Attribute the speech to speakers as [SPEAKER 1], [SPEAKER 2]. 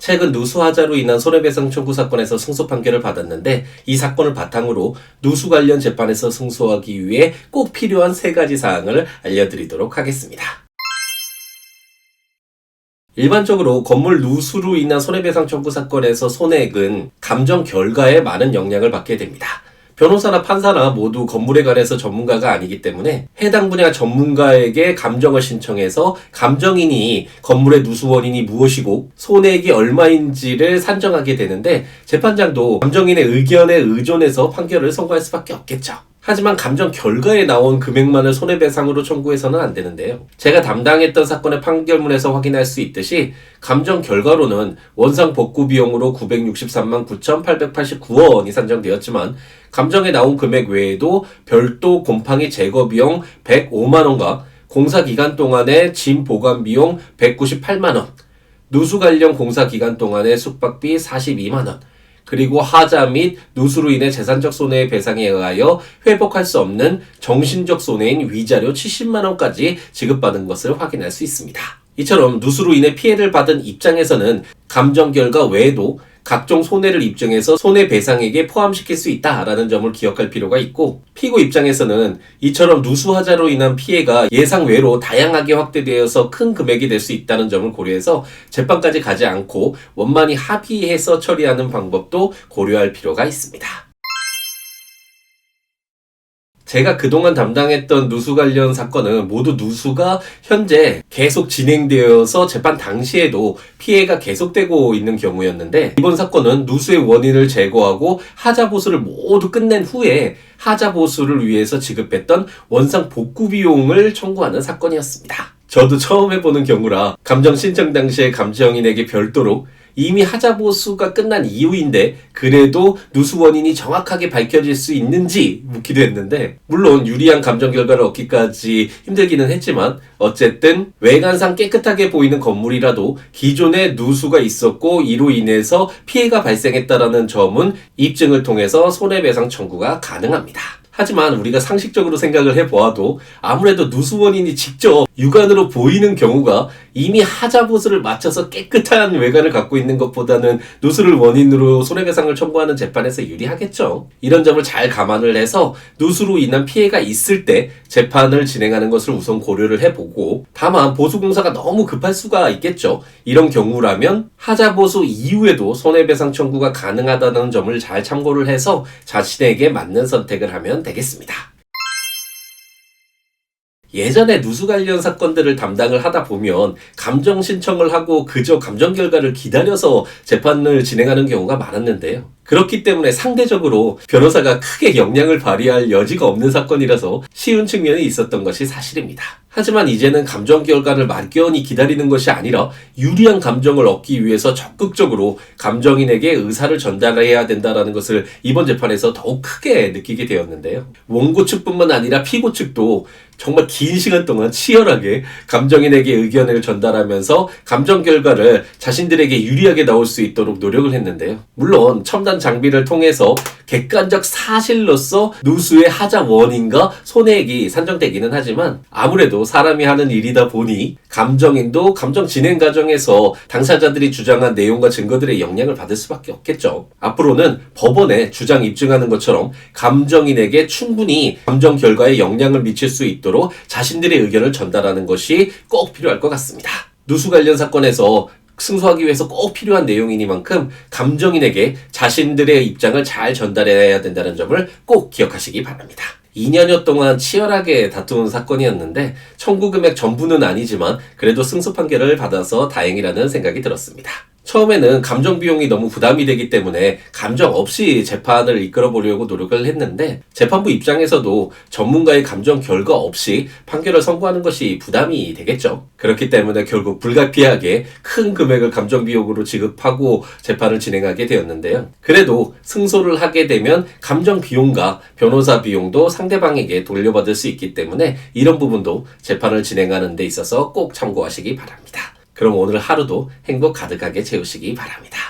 [SPEAKER 1] 최근 누수하자로 인한 손해배상 청구 사건에서 승소 판결을 받았는데 이 사건을 바탕으로 누수 관련 재판에서 승소하기 위해 꼭 필요한 3가지 사항을 알려드리도록 하겠습니다. 일반적으로 건물 누수로 인한 손해배상 청구 사건에서 손해액은 감정 결과에 많은 영향을 받게 됩니다. 변호사나 판사나 모두 건물에 관해서 전문가가 아니기 때문에 해당 분야 전문가에게 감정을 신청해서 감정인이 건물의 누수 원인이 무엇이고 손해액이 얼마인지를 산정하게 되는데 재판장도 감정인의 의견에 의존해서 판결을 선고할 수밖에 없겠죠. 하지만 감정 결과에 나온 금액만을 손해배상으로 청구해서는 안 되는데요. 제가 담당했던 사건의 판결문에서 확인할 수 있듯이 감정 결과로는 원상 복구 비용으로 963만 9,889원이 산정되었지만 감정에 나온 금액 외에도 별도 곰팡이 제거 비용 105만원과 공사 기간 동안의 짐 보관 비용 198만원, 누수 관련 공사 기간 동안의 숙박비 42만원, 그리고 하자 및 누수로 인해 재산적 손해의 배상에 의하여 회복할 수 없는 정신적 손해인 위자료 70만원까지 지급받은 것을 확인할 수 있습니다. 이처럼 누수로 인해 피해를 받은 입장에서는 감정 결과 외에도 각종 손해를 입증해서 손해배상액에 포함시킬 수 있다라는 점을 기억할 필요가 있고, 피고 입장에서는 이처럼 누수하자로 인한 피해가 예상 외로 다양하게 확대되어서 큰 금액이 될 수 있다는 점을 고려해서 재판까지 가지 않고 원만히 합의해서 처리하는 방법도 고려할 필요가 있습니다. 제가 그동안 담당했던 누수 관련 사건은 모두 누수가 현재 계속 진행되어서 재판 당시에도 피해가 계속되고 있는 경우였는데, 이번 사건은 누수의 원인을 제거하고 하자 보수를 모두 끝낸 후에 하자 보수를 위해서 지급했던 원상 복구 비용을 청구하는 사건이었습니다. 저도 처음 해보는 경우라 감정 신청 당시에 감정인에게 별도로 이미 하자 보수가 끝난 이후인데 그래도 누수 원인이 정확하게 밝혀질 수 있는지 묻기도 했는데, 물론 유리한 감정 결과를 얻기까지 힘들기는 했지만 어쨌든 외관상 깨끗하게 보이는 건물이라도 기존에 누수가 있었고 이로 인해서 피해가 발생했다라는 점은 입증을 통해서 손해배상 청구가 가능합니다. 하지만 우리가 상식적으로 생각을 해보아도 아무래도 누수 원인이 직접 육안으로 보이는 경우가 이미 하자 보수를 맞춰서 깨끗한 외관을 갖고 있는 것보다는 누수를 원인으로 손해배상을 청구하는 재판에서 유리하겠죠. 이런 점을 잘 감안을 해서 누수로 인한 피해가 있을 때 재판을 진행하는 것을 우선 고려를 해보고, 다만 보수공사가 너무 급할 수가 있겠죠. 이런 경우라면 하자 보수 이후에도 손해배상 청구가 가능하다는 점을 잘 참고를 해서 자신에게 맞는 선택을 하면 되겠습니다. 예전에 누수 관련 사건들을 담당을 하다 보면 감정 신청을 하고 그저 감정 결과를 기다려서 재판을 진행하는 경우가 많았는데요. 그렇기 때문에 상대적으로 변호사가 크게 영향을 발휘할 여지가 없는 사건이라서 쉬운 측면이 있었던 것이 사실입니다. 하지만 이제는 감정 결과를 막연히 기다리는 것이 아니라 유리한 감정을 얻기 위해서 적극적으로 감정인에게 의사를 전달해야 된다는 것을 이번 재판에서 더욱 크게 느끼게 되었는데요. 원고 측뿐만 아니라 피고 측도 정말 긴 시간 동안 치열하게 감정인에게 의견을 전달하면서 감정 결과를 자신들에게 유리하게 나올 수 있도록 노력을 했는데요. 물론 첨단 장비를 통해서 객관적 사실로서 누수의 하자 원인과 손해액이 산정되기는 하지만 아무래도 사람이 하는 일이다 보니 감정인도 감정 진행 과정에서 당사자들이 주장한 내용과 증거들의 영향을 받을 수밖에 없겠죠. 앞으로는 법원에 주장 입증하는 것처럼 감정인에게 충분히 감정 결과에 영향을 미칠 수 있도록 자신들의 의견을 전달하는 것이 꼭 필요할 것 같습니다. 누수 관련 사건에서 승소하기 위해서 꼭 필요한 내용이니만큼 감정인에게 자신들의 입장을 잘 전달해야 된다는 점을 꼭 기억하시기 바랍니다. 2년여 동안 치열하게 다툰 사건이었는데 청구 금액 전부는 아니지만 그래도 승소 판결을 받아서 다행이라는 생각이 들었습니다. 처음에는 감정 비용이 너무 부담이 되기 때문에 감정 없이 재판을 이끌어 보려고 노력을 했는데 재판부 입장에서도 전문가의 감정 결과 없이 판결을 선고하는 것이 부담이 되겠죠. 그렇기 때문에 결국 불가피하게 큰 금액을 감정 비용으로 지급하고 재판을 진행하게 되었는데요. 그래도 승소를 하게 되면 감정 비용과 변호사 비용도 상대방에게 돌려받을 수 있기 때문에 이런 부분도 재판을 진행하는 데 있어서 꼭 참고하시기 바랍니다. 그럼 오늘 하루도 행복 가득하게 채우시기 바랍니다.